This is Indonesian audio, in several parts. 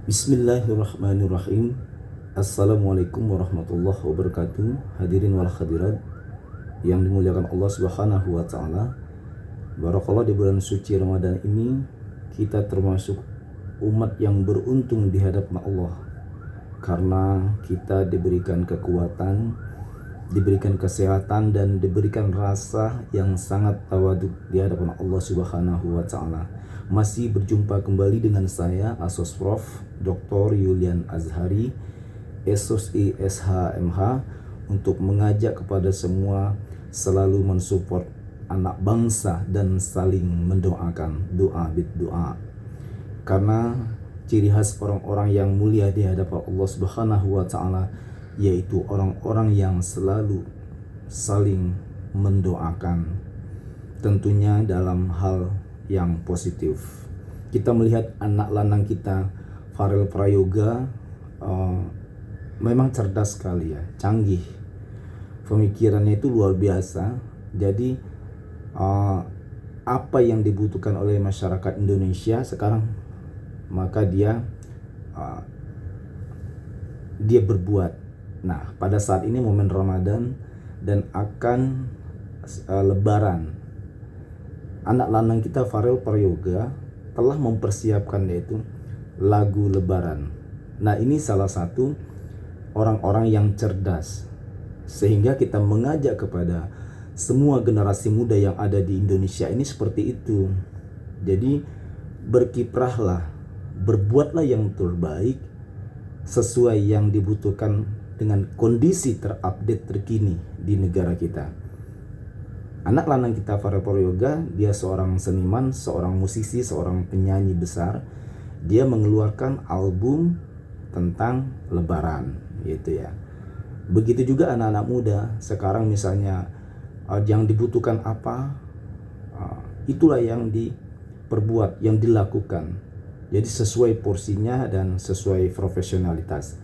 Bismillahirrahmanirrahim. Assalamualaikum warahmatullahi wabarakatuh. Hadirin wal hadirat yang dimuliakan Allah Subhanahu wa taala. Barakallah, di bulan suci Ramadan ini kita termasuk umat yang beruntung di hadapan Allah, karena kita diberikan kekuatan, diberikan kesehatan, dan diberikan rasa yang sangat tawaduk di hadapan Allah Subhanahu wa taala. Masih berjumpa kembali dengan saya, Asos Prof. Dr. Yulian Azhari, SOSI SHMH, untuk mengajak kepada semua selalu mensupport anak bangsa dan saling mendoakan, doa bid doa. Karena ciri khas orang-orang yang mulia di hadapan Allah Subhanahu wa taala yaitu orang-orang yang selalu saling mendoakan, tentunya dalam hal yang positif. Kita melihat anak lanang kita, Farel Prayoga, memang cerdas sekali ya, canggih, pemikirannya itu luar biasa. Jadi apa yang dibutuhkan oleh masyarakat Indonesia sekarang, maka dia berbuat. Nah, pada saat ini momen Ramadan dan akan Lebaran, anak lanang kita Farel Prayoga telah mempersiapkan yaitu lagu Lebaran. Nah, ini salah satu orang-orang yang cerdas, sehingga kita mengajak kepada semua generasi muda yang ada di Indonesia ini seperti itu. Jadi berkiprahlah, berbuatlah yang terbaik sesuai yang dibutuhkan dengan kondisi terupdate terkini di negara kita. Anak lanang kita Farel Prayoga, dia seorang seniman, seorang musisi, seorang penyanyi besar. Dia mengeluarkan album tentang Lebaran, gitu ya. Begitu juga anak-anak muda sekarang, misalnya yang dibutuhkan apa, itulah yang diperbuat, yang dilakukan. Jadi sesuai porsinya dan sesuai profesionalitas.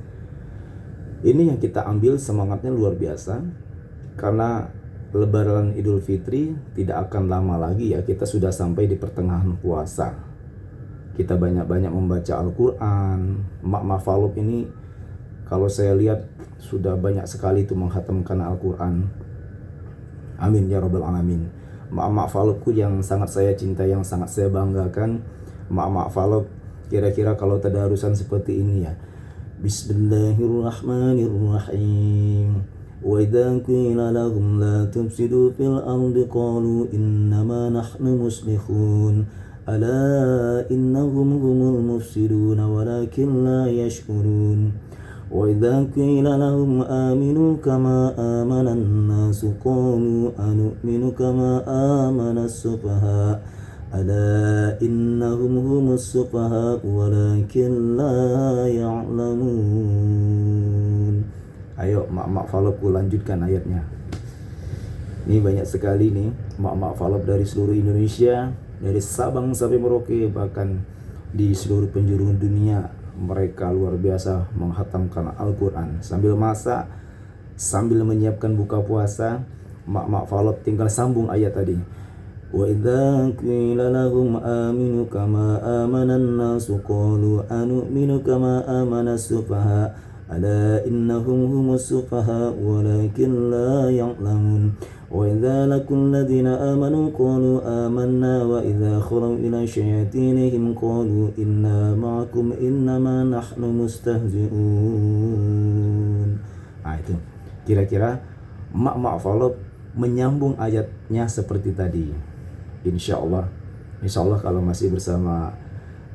Ini yang kita ambil semangatnya luar biasa, karena Lebaran Idul Fitri tidak akan lama lagi ya, kita sudah sampai di pertengahan puasa. Kita banyak-banyak membaca Al-Quran. Mak Falop ini kalau saya lihat sudah banyak sekali itu menghatamkan Al-Quran. Amin ya rabbal alamin. Mak Falopku yang sangat saya cintai, yang sangat saya banggakan. Mak Falop kira-kira kalau tadarusan seperti ini ya, Bismillahirrahmanirrahim. وَإِذَا قِيلَ لَهُمْ لَا تُفْسِدُوا فِي الْأَرْضِ قَالُوا إِنَّمَا نَحْنُ مُصْلِحُونَ أَلَا إِنَّهُمْ هُمُ الْمُفْسِدُونَ وَلَكِنْ لَا يَشْعُرُونَ وَإِذَا قِيلَ لَهُمْ آمِنُوا كَمَا آمَنَ النَّاسُ قَالُوا أَنُؤْمِنُ كَمَا آمَنَ السُّفَهَاءُ أَلَا إِنَّهُمْ هُمُ السُّفَهَاءُ وَلَكِنْ لَا يَعْلَمُونَ. Ayo mak Falopku, lanjutkan ayatnya. Ini banyak sekali nih mak Falop dari seluruh Indonesia, dari Sabang sampai Merauke, bahkan di seluruh penjuru dunia. Mereka luar biasa menghatamkan Al-Quran sambil masak, sambil menyiapkan buka puasa. Mak Falop tinggal sambung ayat tadi. وَإِذَا قِيلَ لَهُمْ آمِنُوا كَمَا آمَنَ النَّاسُ قَالُوا أَنُؤْمِنُ كَمَا آمَنَ السُّفَهَاءُ ألا إنهم هم السفهاء ولكن لا يعلمون وإذا لقوا الذين آمنوا قالوا آمنا وإذا خلوا إلى شياطينهم قالوا إنا معكم إنما نحن مستهزئون. Nah, itu kira-kira mak Falop menyambung ayatnya seperti tadi. Insya Allah kalau masih bersama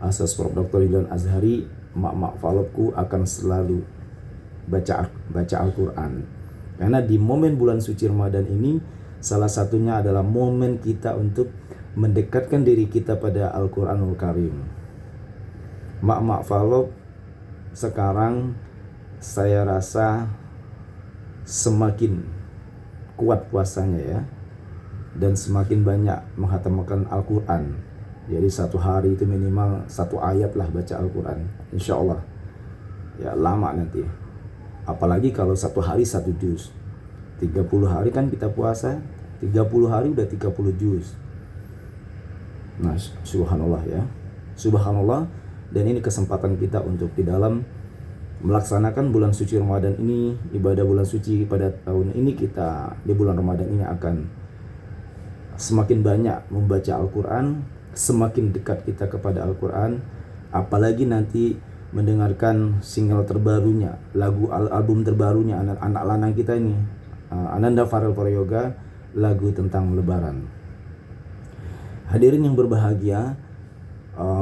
Asas Prof. Dr. Yulian Azhari, mak Falopku akan selalu baca Al-Quran. Karena di momen bulan suci Ramadan ini, salah satunya adalah momen kita untuk mendekatkan diri kita pada Al-Quranul Karim. Mak Falop sekarang saya rasa semakin kuat puasanya ya, dan semakin banyak menghatamkan Al-Quran. Jadi satu hari itu minimal satu ayat lah baca Al-Quran, insya Allah. Ya lama nanti, apalagi kalau satu hari satu juz. 30 hari kan kita puasa, 30 hari udah 30 juz. Nah subhanallah ya, subhanallah. Dan ini kesempatan kita untuk di dalam melaksanakan bulan suci Ramadan ini, ibadah bulan suci pada tahun ini, kita di bulan Ramadan ini akan semakin banyak membaca Al-Quran, semakin dekat kita kepada Al-Quran, apalagi nanti mendengarkan single terbarunya, album terbarunya anak lanang kita ini, Ananda Farel Prayoga, lagu tentang Lebaran. Hadirin yang berbahagia,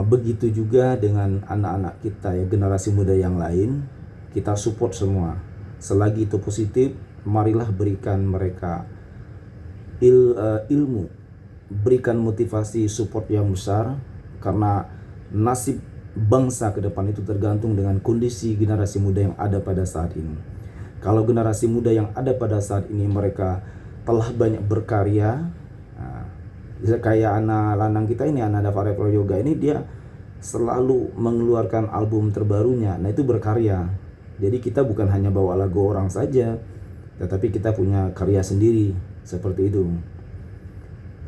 begitu juga dengan anak-anak kita ya, generasi muda yang lain, kita support semua. Selagi itu positif, marilah berikan mereka ilmu, berikan motivasi, support yang besar, karena nasib bangsa ke depan itu tergantung dengan kondisi generasi muda yang ada pada saat ini. Kalau generasi muda yang ada pada saat ini mereka telah banyak berkarya, kayak anak lanang kita ini, Ananda Farel Prayoga ini, dia selalu mengeluarkan album terbarunya. Nah, itu berkarya. Jadi kita bukan hanya bawa lagu orang saja, tetapi kita punya karya sendiri, seperti itu.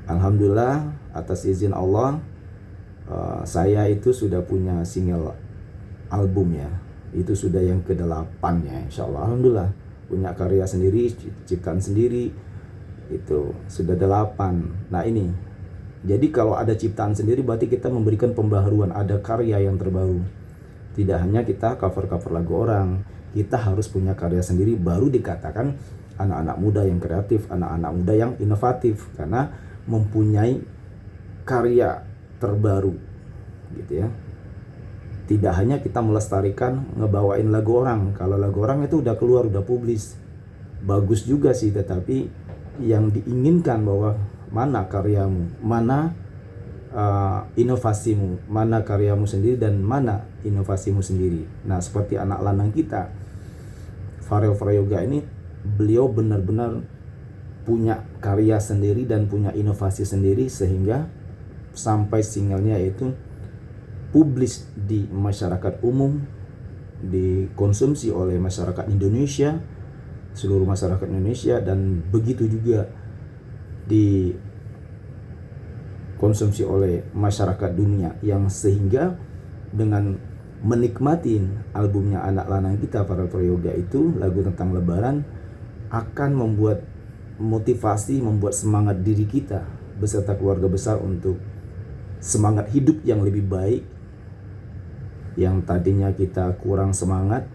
Alhamdulillah, atas izin Allah, saya itu sudah punya single album ya. Itu sudah yang ke-8 ya, insya Allah. Alhamdulillah, punya karya sendiri, ciptaan sendiri, itu sudah 8. Nah ini, jadi kalau ada ciptaan sendiri berarti kita memberikan pembaharuan, ada karya yang terbaru. Tidak hanya kita cover-cover lagu orang, kita harus punya karya sendiri, baru dikatakan anak-anak muda yang kreatif, anak-anak muda yang inovatif, karena mempunyai karya terbaru gitu ya. Tidak hanya kita melestarikan ngebawain lagu orang. Kalau lagu orang itu udah keluar, udah publis, bagus juga sih, tetapi yang diinginkan bahwa mana karyamu, mana inovasimu, mana karyamu sendiri dan mana inovasimu sendiri. Nah, seperti anak lanang kita, Farel Prayoga ini, beliau benar-benar punya karya sendiri dan punya inovasi sendiri, sehingga sampai singlenya itu publis di masyarakat umum, dikonsumsi oleh masyarakat Indonesia, seluruh masyarakat Indonesia, dan begitu juga dikonsumsi oleh masyarakat dunia, yang sehingga dengan menikmati albumnya anak lanang kita Farel Prayoga itu, lagu tentang Lebaran, akan membuat motivasi, membuat semangat diri kita beserta keluarga besar untuk semangat hidup yang lebih baik. Yang tadinya kita kurang semangat,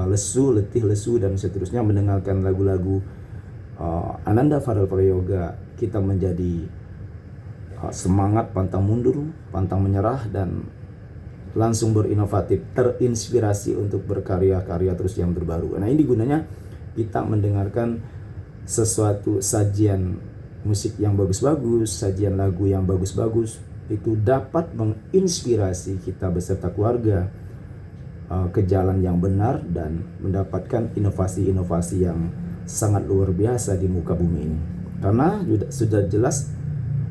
lesu, letih, lesu, dan seterusnya mendengarkan lagu-lagu Ananda Farel Prayoga, kita menjadi semangat, pantang mundur, pantang menyerah, dan langsung berinovatif, terinspirasi untuk berkarya-karya terus yang terbaru. Nah, ini gunanya kita mendengarkan sesuatu sajian musik yang bagus-bagus, sajian lagu yang bagus-bagus, itu dapat menginspirasi kita beserta keluarga ke jalan yang benar dan mendapatkan inovasi-inovasi yang sangat luar biasa di muka bumi ini. Karena sudah jelas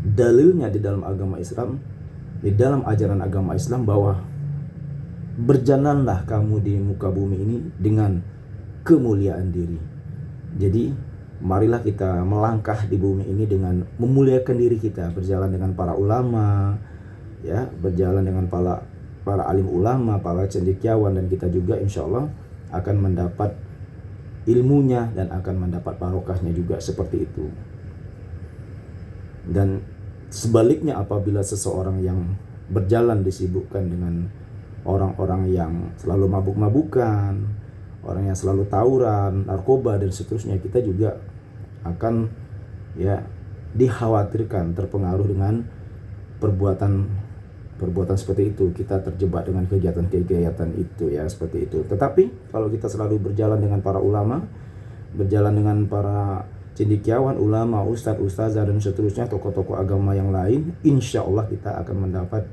dalilnya di dalam agama Islam, di dalam ajaran agama Islam, bahwa berjalanlah kamu di muka bumi ini dengan kemuliaan diri. Jadi marilah kita melangkah di bumi ini dengan memuliakan diri kita, berjalan dengan para ulama, ya, berjalan dengan para alim ulama, para cendekiawan, dan kita juga insya Allah akan mendapat ilmunya dan akan mendapat barokahnya juga, seperti itu. Dan sebaliknya, apabila seseorang yang berjalan disibukkan dengan orang-orang yang selalu mabuk-mabukan, orang yang selalu tawuran, narkoba, dan seterusnya, kita juga akan ya dikhawatirkan terpengaruh dengan perbuatan seperti itu. Kita terjebak dengan kegiatan-kegiatan itu ya, seperti itu. Tetapi kalau kita selalu berjalan dengan para ulama, berjalan dengan para cendekiawan, ulama, ustadz, ustazah, dan seterusnya, tokoh-tokoh agama yang lain, insya Allah kita akan mendapat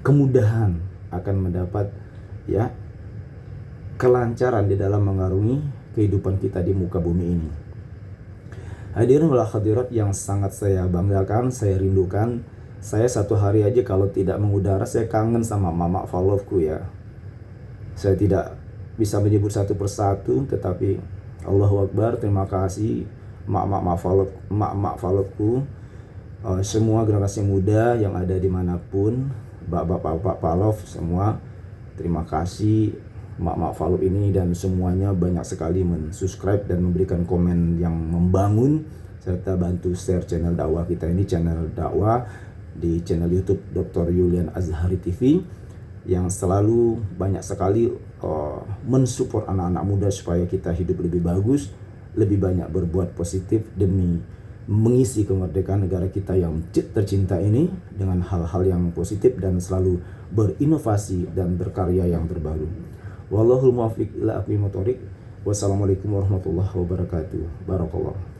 kemudahan, akan mendapat ya kelancaran di dalam mengarungi kehidupan kita di muka bumi ini. Hadirin wal hadirat yang sangat saya banggakan, saya rindukan. Saya satu hari aja kalau tidak mengudara, saya kangen sama mama followku ya. Saya tidak bisa menyebut satu persatu, tetapi Allahu Akbar, terima kasih mak followku, semua generasi muda yang ada dimanapun, bapak-bapak Palov semua, terima kasih mak-mak Palov ini dan semuanya banyak sekali mensubscribe dan memberikan komen yang membangun serta bantu share channel dakwah kita ini, channel dakwah di channel YouTube Dr. Julian Azhari TV yang selalu banyak sekali mensupport anak-anak muda supaya kita hidup lebih bagus, lebih banyak berbuat positif demi mengisi kemerdekaan negara kita yang tercinta ini dengan hal-hal yang positif dan selalu berinovasi dan berkarya yang terbaru. Wallahul muwaffiq ila aqwamit thoriq. Wassalamualaikum warahmatullahi wabarakatuh. Barakallah.